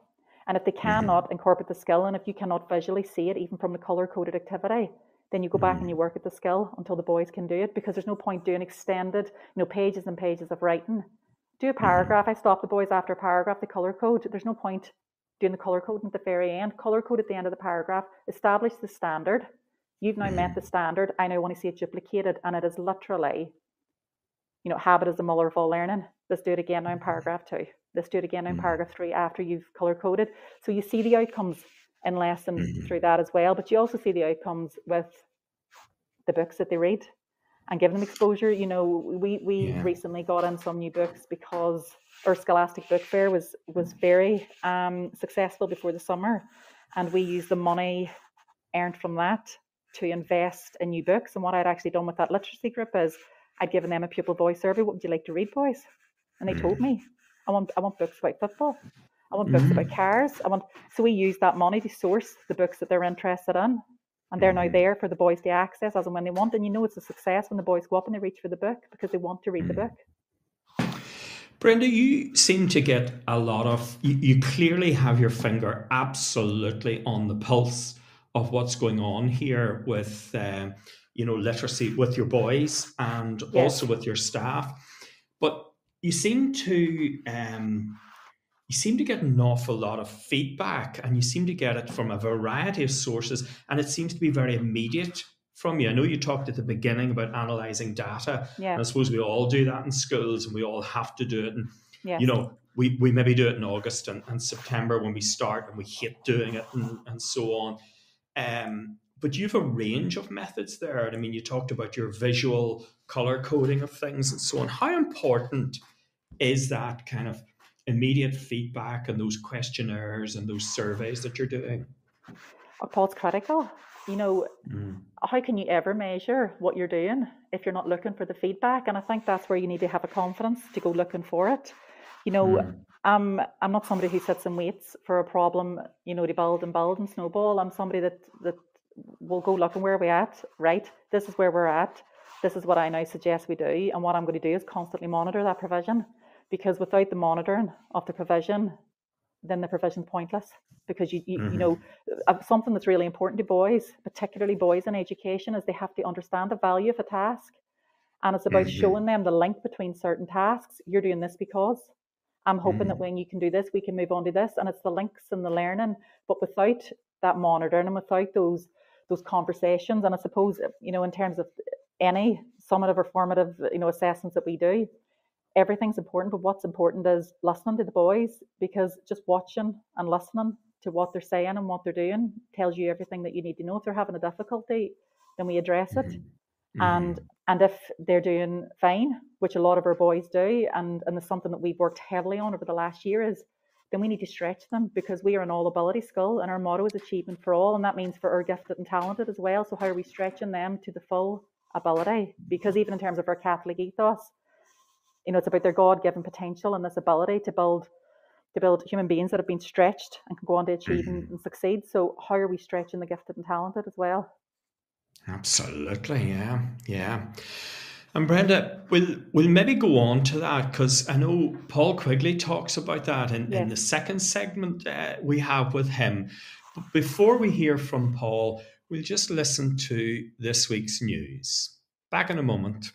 And if they cannot incorporate the skill, and if you cannot visually see it, even from the color-coded activity, then you go back and you work at the skill until the boys can do it, because there's no point doing extended, pages and pages of writing. Do a paragraph. I stop the boys after a paragraph, the color code. There's no point doing the color code at the very end. Color code at the end of the paragraph. Establish the standard. You've now met the standard. I now want to see it duplicated, and it is literally, habit is the mother of all learning. Let's do it again now in paragraph 2. Let's do it again now in paragraph 3 after you've color coded. So you see the outcomes in lessons through that as well, but you also see the outcomes with the books that they read and giving them exposure. We recently got in some new books because our Scholastic Book Fair was very successful before the summer, and we used the money earned from that to invest in new books. And what I'd actually done with that literacy group is I'd given them a pupil voice survey. What would you like to read, boys? And they told me, I want books about football. I want books about cars. So we use that money to source the books that they're interested in. And they're now there for the boys to access as and when they want. And it's a success when the boys go up and they reach for the book because they want to read the book. Brenda, you seem to get a lot of, you clearly have your finger absolutely on the pulse of what's going on here with, literacy with your boys and also with your staff. But you seem to get an awful lot of feedback, and you seem to get it from a variety of sources, and it seems to be very immediate from you. I know you talked at the beginning about analysing data, and I suppose we all do that in schools, and we all have to do it. And, we maybe do it in August and September when we start, and we hate doing it and so on. But you have a range of methods there. And I mean, you talked about your visual colour coding of things and so on. How important is that kind of immediate feedback and those questionnaires and those surveys that you're doing? Oh, Paul, it's critical. How can you ever measure what you're doing if you're not looking for the feedback? And I think that's where you need to have a confidence to go looking for it. I'm not somebody who sits and waits for a problem, to build and snowball. I'm somebody that will go looking, where are we at? Right, this is where we're at. This is what I now suggest we do. And what I'm going to do is constantly monitor that provision, because without the monitoring of the provision, then the provision's pointless. Because something that's really important to boys, particularly boys in education, is they have to understand the value of a task. And it's about showing them the link between certain tasks. You're doing this because I'm hoping that when you can do this, we can move on to this. And it's the links and the learning. But without that monitoring and without those conversations, and I suppose, in terms of any summative or formative, assessments that we do, everything's important. But what's important is listening to the boys, because just watching and listening to what they're saying and what they're doing tells you everything that you need to know. If they're having a difficulty, then we address it. And if they're doing fine, which a lot of our boys do, and it's something that we've worked heavily on over the last year, is then we need to stretch them, because we are an all ability school and our motto is achievement for all, and that means for our gifted and talented as well. So how are we stretching them to the full ability? Because even in terms of our Catholic ethos, it's about their God-given potential and this ability to build human beings that have been stretched and can go on to achieve and succeed. So how are we stretching the gifted and talented as well? Absolutely, yeah. And Brenda, we'll maybe go on to that because I know Paul Quigley talks about that in the second segment we have with him. But before we hear from Paul, we'll just listen to this week's news. Back in a moment.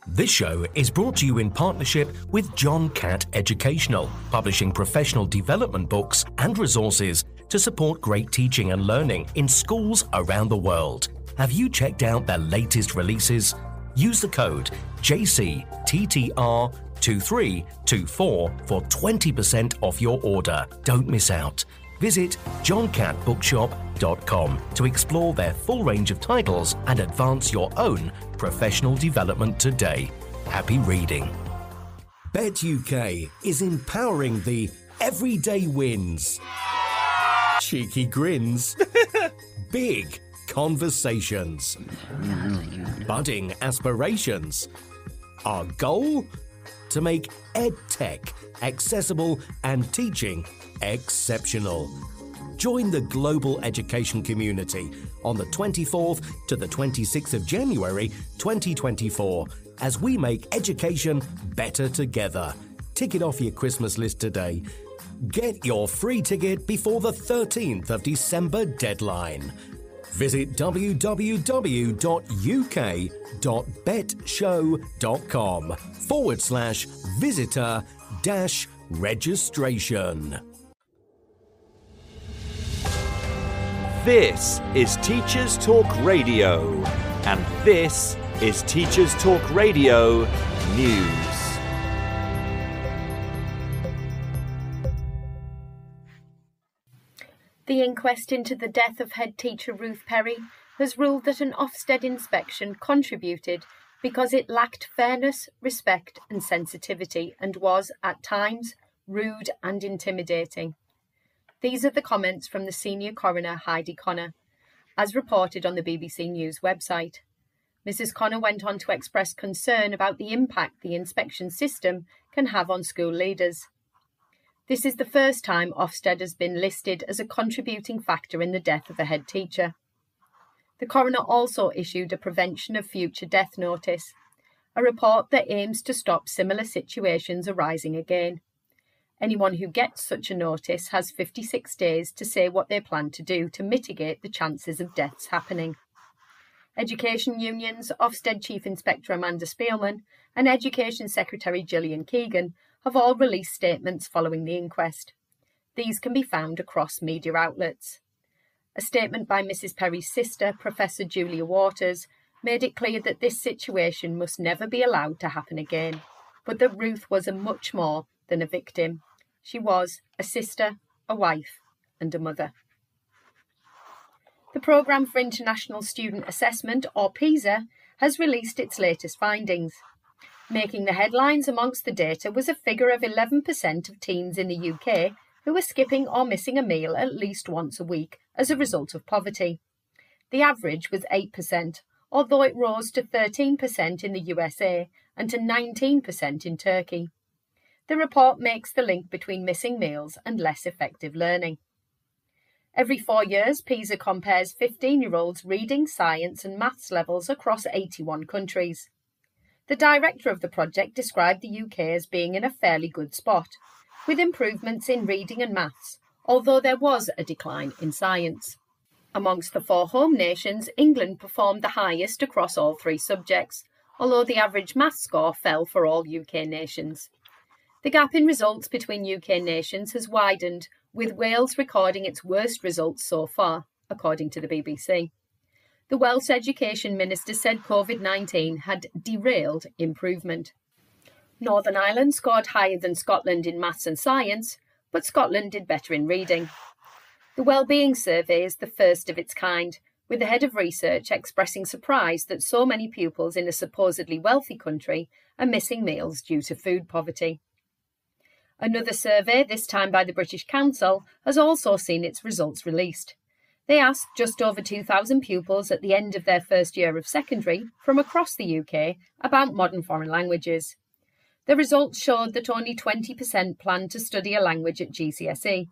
This show is brought to you in partnership with John Catt Educational, publishing professional development books and resources to support great teaching and learning in schools around the world. Have you checked out their latest releases? Use the code JCTTR2324 for 20% off your order. Don't miss out. Visit johncattbookshop.com to explore their full range of titles and advance your own professional development today. Happy reading. Bet UK is empowering the everyday wins, cheeky grins, big conversations, budding aspirations. Our goal? To make EdTech accessible and teaching exceptional. Join the global education community on the 24th to the 26th of January 2024 as we make education better together. Ticket off your Christmas list today. Get your free ticket before the 13th of December deadline. Visit www.uk.betshow.com/visitor-registration. This is Teachers Talk Radio, and this is Teachers Talk Radio News. The inquest into the death of head teacher Ruth Perry has ruled that an Ofsted inspection contributed because it lacked fairness, respect and sensitivity and was, at times, rude and intimidating. These are the comments from the senior coroner Heidi Connor, as reported on the BBC News website. Mrs Connor went on to express concern about the impact the inspection system can have on school leaders. This is the first time Ofsted has been listed as a contributing factor in the death of a head teacher. The coroner also issued a prevention of future death notice, a report that aims to stop similar situations arising again. Anyone who gets such a notice has 56 days to say what they plan to do to mitigate the chances of deaths happening. Education unions, Ofsted Chief Inspector Amanda Spielman and Education Secretary Gillian Keegan have all released statements following the inquest. These can be found across media outlets. A statement by Mrs Perry's sister, Professor Julia Waters, made it clear that this situation must never be allowed to happen again, but that Ruth was a much more than a victim. She was a sister, a wife, and a mother. The Programme for International Student Assessment, or PISA, has released its latest findings. Making the headlines amongst the data was a figure of 11% of teens in the UK who were skipping or missing a meal at least once a week as a result of poverty. The average was 8%, although it rose to 13% in the USA and to 19% in Turkey. The report makes the link between missing meals and less effective learning. Every 4 years, PISA compares 15-year-olds' reading, science and maths levels across 81 countries. The director of the project described the UK as being in a fairly good spot, with improvements in reading and maths, although there was a decline in science. Amongst the 4 home nations, England performed the highest across all 3 subjects, although the average maths score fell for all UK nations. The gap in results between UK nations has widened, with Wales recording its worst results so far, according to the BBC. The Welsh Education Minister said COVID-19 had derailed improvement. Northern Ireland scored higher than Scotland in maths and science, but Scotland did better in reading. The Wellbeing Survey is the first of its kind, with the head of research expressing surprise that so many pupils in a supposedly wealthy country are missing meals due to food poverty. Another survey, this time by the British Council, has also seen its results released. They asked just over 2,000 pupils at the end of their first year of secondary from across the UK about modern foreign languages. The results showed that only 20% planned to study a language at GCSE.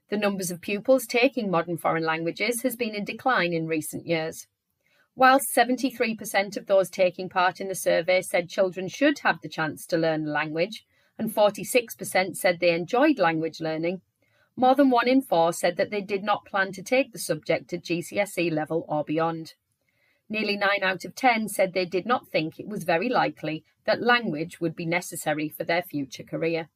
The numbers of pupils taking modern foreign languages has been in decline in recent years. Whilst 73% of those taking part in the survey said children should have the chance to learn a language, and 46% said they enjoyed language learning, more than 1 in 4 said that they did not plan to take the subject at GCSE level or beyond. Nearly 9 out of 10 said they did not think it was very likely that language would be necessary for their future career.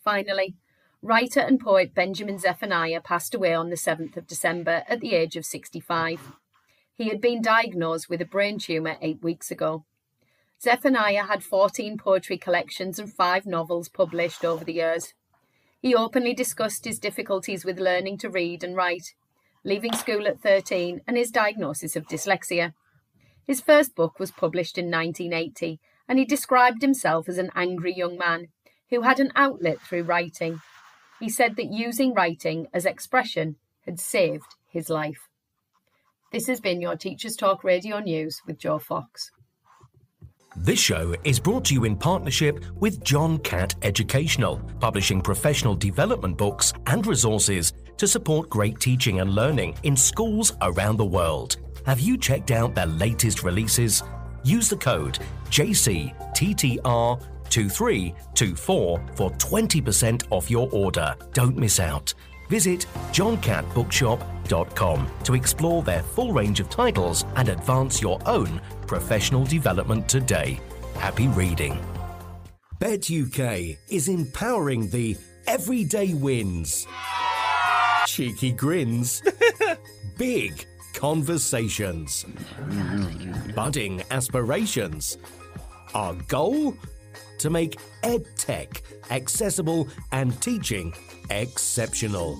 Finally, writer and poet Benjamin Zephaniah passed away on the 7th of December at the age of 65. He had been diagnosed with a brain tumour 8 weeks ago. Zephaniah had 14 poetry collections and 5 novels published over the years. He openly discussed his difficulties with learning to read and write, leaving school at 13 and his diagnosis of dyslexia. His first book was published in 1980, and he described himself as an angry young man who had an outlet through writing. He said that using writing as expression had saved his life. This has been your Teachers Talk Radio News with Joe Fox. This show is brought to you in partnership with John Catt Educational, publishing professional development books and resources to support great teaching and learning in schools around the world. Have you checked out their latest releases? Use the code JCTTR2324 for 20% off your order. Don't miss out. Visit johncattbookshop.com to explore their full range of titles and advance your own professional development today. Happy reading. Bet UK is empowering the everyday wins, cheeky grins, big conversations, budding aspirations. Our goal? To make EdTech accessible and teaching exceptional.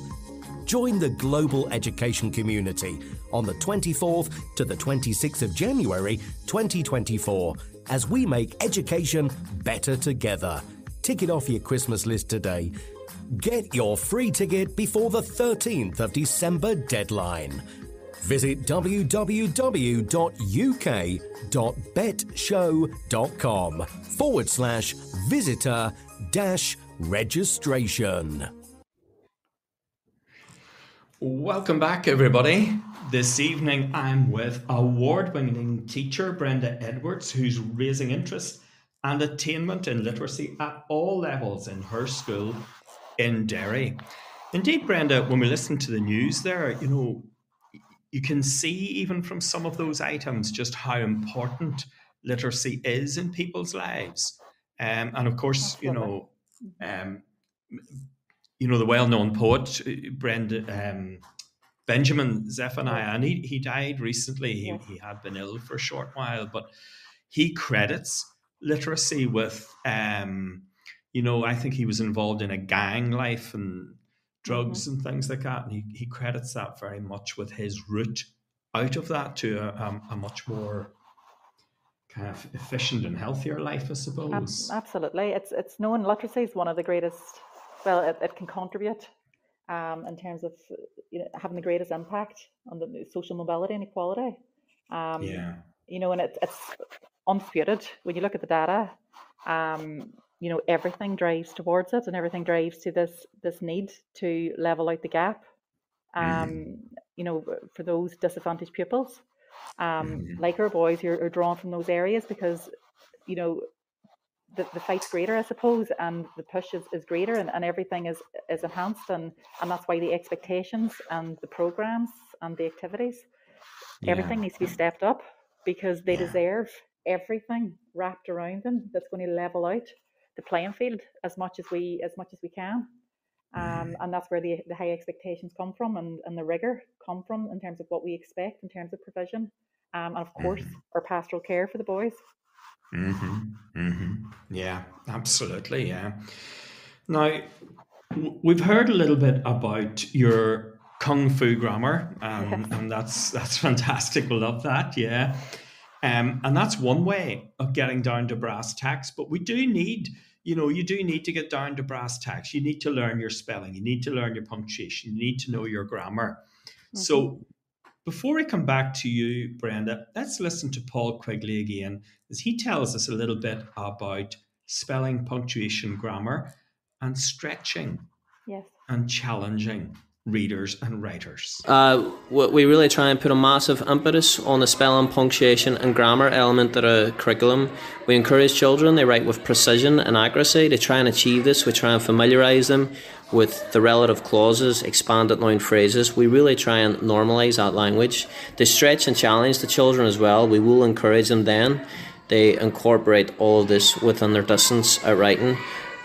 Join the global education community on the 24th to the 26th of January 2024 as we make education better together. Ticket off your Christmas list today. Get your free ticket before the 13th of December deadline. Visit www.uk.betshow.com/visitor-registration. Welcome back, everybody. This evening, I'm with award-winning teacher Brenda Edwards, who's raising interest and attainment in literacy at all levels in her school in Derry. Indeed, Brenda, when we listen to the news there, you can see even from some of those items just how important literacy is in people's lives. And of course, the well-known poet, Benjamin Zephaniah, and he died recently. He had been ill for a short while, but he credits literacy with, I think he was involved in a gang life and drugs and things like that. And he credits that very much with his route out of that to a much more kind of efficient and healthier life, I suppose. Absolutely. It's known literacy is one of the greatest, it can contribute in terms of having the greatest impact on the social mobility and equality. And it's undisputed. When you look at the data, everything drives towards it, and everything drives to this need to level out the gap, for those disadvantaged pupils. Like our boys who are drawn from those areas because, the fight's greater, I suppose, and the push is greater, and everything is enhanced, and that's why the expectations and the programs and the activities, everything needs to be stepped up because they deserve everything wrapped around them that's going to level out the playing field as much as we can. And that's where the high expectations come from, and the rigor come from in terms of what we expect in terms of provision, and of course our pastoral care for the boys. Yeah, absolutely. Yeah. Now, we've heard a little bit about your Kung Fu grammar, and that's fantastic. We love that. Yeah. And that's one way of getting down to brass tacks, but we do need, you do need to get down to brass tacks. You need to learn your spelling. You need to learn your punctuation. You need to know your grammar. So before I come back to you, Brenda, let's listen to Paul Quigley again as he tells us a little bit about spelling, punctuation, grammar, and stretching and challenging readers and writers? We really try and put a massive impetus on the spelling, punctuation and grammar element of the curriculum. We encourage children, they write with precision and accuracy. To try and achieve this, we try and familiarise them with the relative clauses, expanded noun phrases. We really try and normalise that language. To stretch and challenge the children as well, we will encourage them then. They incorporate all of this within their distance at writing.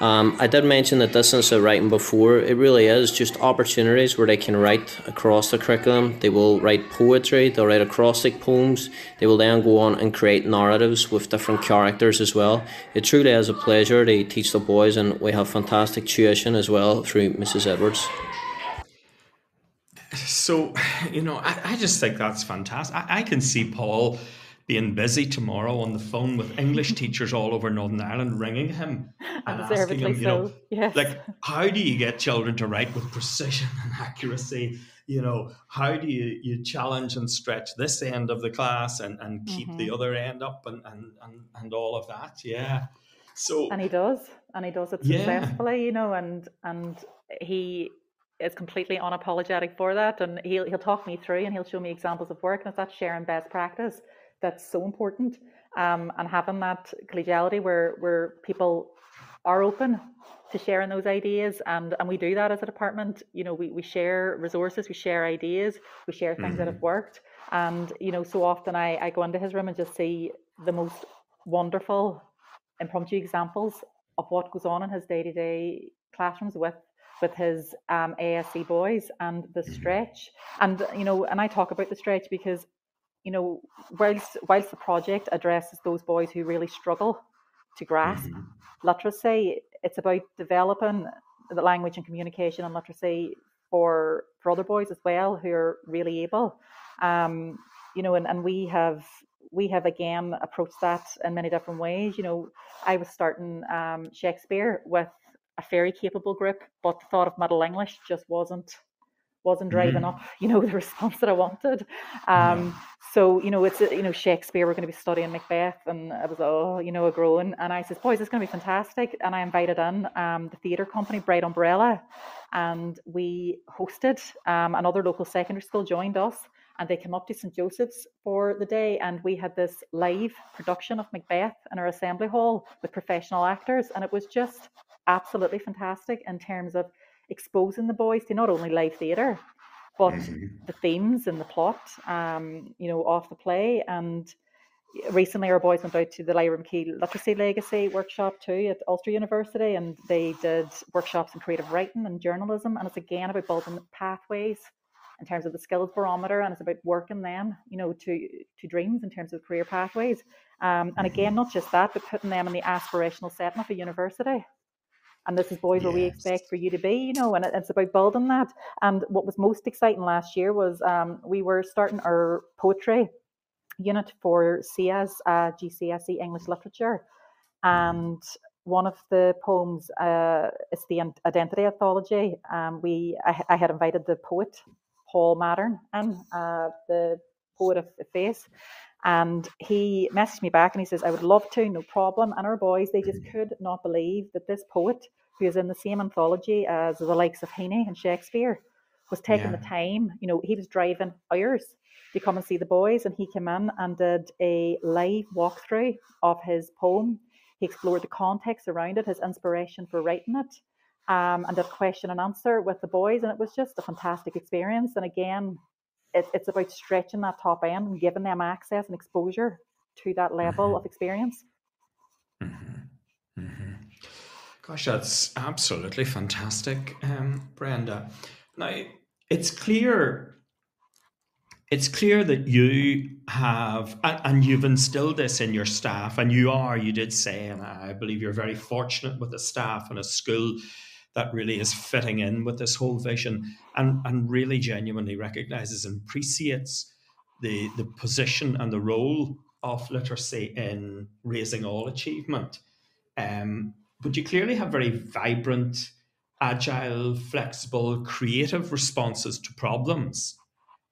I did mention the distance of writing before. It really is just opportunities where they can write across the curriculum. They will write poetry, they'll write acrostic poems. They will then go on and create narratives with different characters as well. It truly is a pleasure to teach the boys, and we have fantastic tuition as well through Mrs. Edwards. So, I just think that's fantastic. I can see Paul being busy tomorrow on the phone with English teachers all over Northern Ireland, ringing him and asking him, yes. like, how do you get children to write with precision and accuracy? How do you challenge and stretch this end of the class and keep the other end up and all of that? Yeah. So and he does it successfully, and he is completely unapologetic for that, and he'll talk me through and he'll show me examples of work, and it's that sharing best practice that's so important, and having that collegiality where people are open to sharing those ideas, and we do that as a department. We share resources, we share ideas, we share things that have worked, and so often I go into his room and just see the most wonderful impromptu examples of what goes on in his day-to-day classrooms with his ASC boys, and the stretch, and I talk about the stretch because whilst the project addresses those boys who really struggle to grasp literacy, it's about developing the language and communication and literacy for other boys as well who are really able. And we have again approached that in many different ways. I was starting Shakespeare with a very capable group, but the thought of Middle English just wasn't driving up, the response that I wanted. So, it's, Shakespeare, we're going to be studying Macbeth, and I was, a groan. And I said, boys, it's going to be fantastic. And I invited in the theatre company, Bright Umbrella, and we hosted another local secondary school joined us, and they came up to St. Joseph's for the day, and we had this live production of Macbeth in our assembly hall with professional actors, and it was just absolutely fantastic in terms of exposing the boys to not only live theatre, but the themes and the plot, of the play. And recently our boys went out to the Lyra McKee Literacy Legacy workshop too at Ulster University, and they did workshops in creative writing and journalism, and it's again about building pathways in terms of the skills barometer, and it's about working them, to dreams in terms of career pathways. And again, not just that, but putting them in the aspirational setting of a university. And this is boys where we expect for you to be, and it's about building that. And what was most exciting last year was we were starting our poetry unit for CIA's GCSE English Literature. And one of the poems is the Identity Anthology. I had invited the poet, Paul Mattern, and the poet of Face. And he messaged me back and he says, I would love to, no problem. And our boys, they just could not believe that this poet, who is in the same anthology as the likes of Heaney and Shakespeare, was taking the time. He was driving hours to come and see the boys, and he came in and did a live walkthrough of his poem. He explored the context around it, his inspiration for writing it, and did question and answer with the boys. And it was just a fantastic experience. And again, it's about stretching that top end and giving them access and exposure to that level of experience. Gosh, that's absolutely fantastic, Brenda. Now, it's clear that you have, and you've instilled this in your staff, and you did say, and I believe you're very fortunate with a staff and a school that really is fitting in with this whole vision, and really genuinely recognises and appreciates the position and the role of literacy in raising all achievement. But you clearly have very vibrant, agile, flexible, creative responses to problems.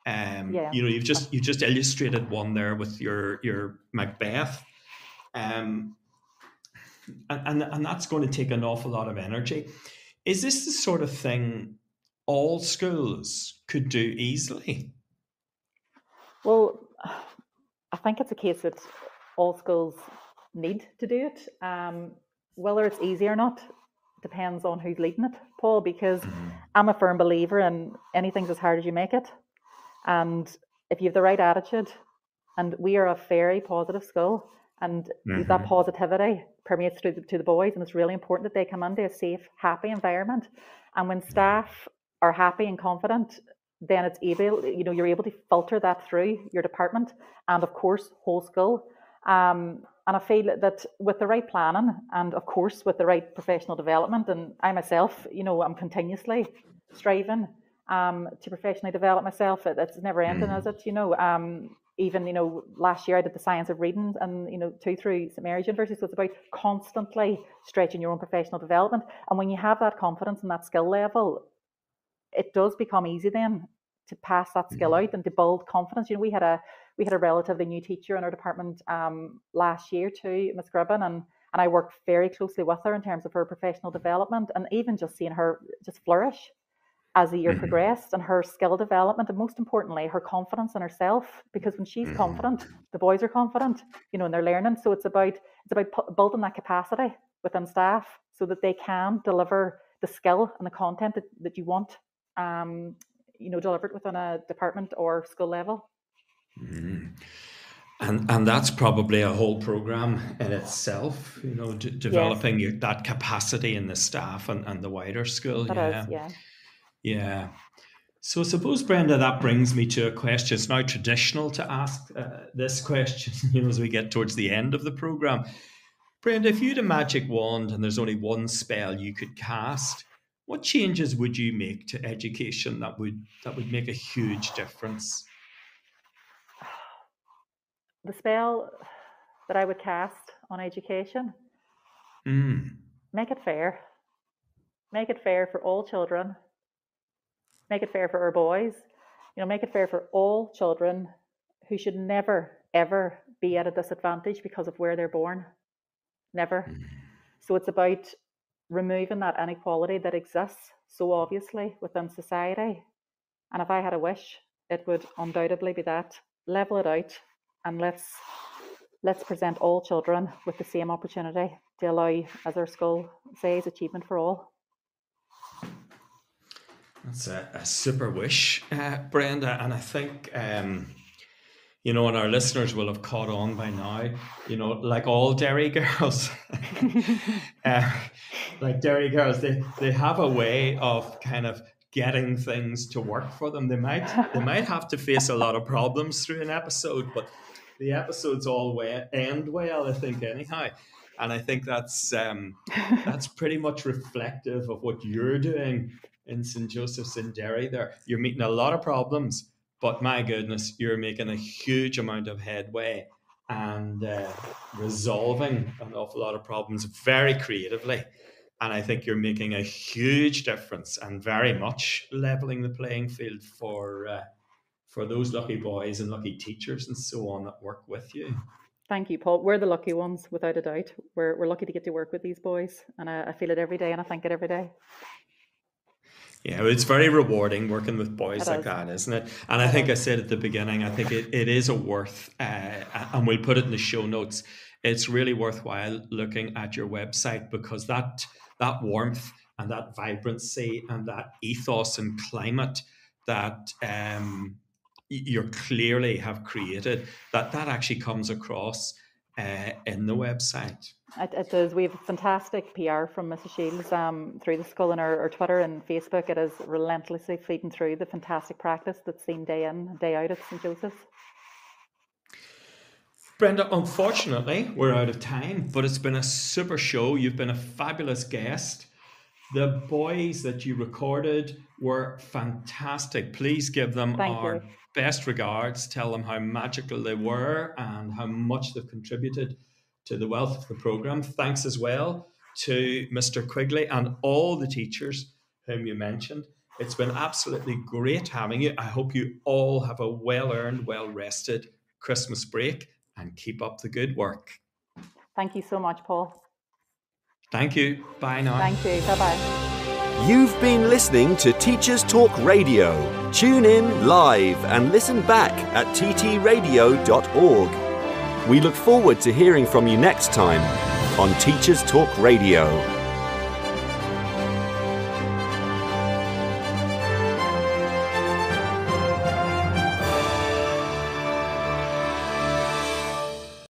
You've just illustrated one there with your Macbeth, and that's going to take an awful lot of energy. Is this the sort of thing all schools could do easily? Well, I think it's a case that all schools need to do it. Whether it's easy or not depends on who's leading it, Paul, because I'm a firm believer in anything's as hard as you make it. And if you have the right attitude, and we are a very positive school, and that positivity permeates through to the boys, and it's really important that they come into a safe, happy environment. And when staff are happy and confident, then it's able, you're able to filter that through your department and, of course, whole school. And I feel that with the right planning and, of course, with the right professional development, and I myself, I'm continuously striving to professionally develop myself. It's never ending, is it? Even, last year I did the science of reading and, 2 through St Mary's University. So it's about constantly stretching your own professional development. And when you have that confidence and that skill level, it does become easy then to pass that skill out and to build confidence. We had a relatively new teacher in our department last year too, Miss Gribben, and I worked very closely with her in terms of her professional development, and even just seeing her just flourish as the year progressed, and her skill development, and most importantly, her confidence in herself. Because when she's confident, the boys are confident, and they're learning. So it's about building that capacity within staff so that they can deliver the skill and the content that you want, delivered within a department or school level. And that's probably a whole program in itself, developing that capacity in the staff and the wider school. That is. Yeah. So I suppose, Brenda, that brings me to a question. It's now traditional to ask this question, as we get towards the end of the program. Brenda, if you had a magic wand and there's only one spell you could cast, what changes would you make to education that would make a huge difference? The spell that I would cast on education, make it fair. Make it fair for all children. Make it fair for our boys. Make it fair for all children who should never, ever be at a disadvantage because of where they're born. Never. So it's about removing that inequality that exists so obviously within society. And if I had a wish, it would undoubtedly be that. Level it out, and let's present all children with the same opportunity to allow, as our school says, achievement for all. That's a super wish, Brenda, and I think and our listeners will have caught on by now. Like all Derry girls, they have a way of kind of getting things to work for them. They might have to face a lot of problems through an episode, but the episodes all end well, I think, anyhow. And I think that's pretty much reflective of what you're doing in St. Joseph's in Derry there. You're meeting a lot of problems, but my goodness, you're making a huge amount of headway and resolving an awful lot of problems very creatively. And I think you're making a huge difference and very much leveling the playing field for those lucky boys and lucky teachers and so on that work with you. Thank you, Paul. We're the lucky ones, without a doubt. We're lucky to get to work with these boys, and I feel it every day, and I think it every day. Yeah, it's very rewarding working with boys like that, isn't it? And I think I said at the beginning, I think it is a worth, and we'll put it in the show notes, it's really worthwhile looking at your website, because that warmth and that vibrancy and that ethos and climate that you clearly have created, that actually comes across in the website. It does. We have fantastic PR from Mrs. Shields through the school and our Twitter and Facebook. It is relentlessly feeding through the fantastic practice that's seen day in, day out at St. Joseph's. Brenda, unfortunately, we're out of time, but it's been a super show. You've been a fabulous guest. The boys that you recorded were fantastic. Please give them our best regards. Tell them how magical they were and how much they've contributed to the wealth of the programme. Thanks as well to Mr. Quigley and all the teachers whom you mentioned. It's been absolutely great having you. I hope you all have a well-earned, well-rested Christmas break and keep up the good work. Thank you so much, Paul. Thank you. Bye now. Thank you. Bye-bye. You've been listening to Teachers Talk Radio. Tune in live and listen back at ttradio.org. We look forward to hearing from you next time on Teachers Talk Radio.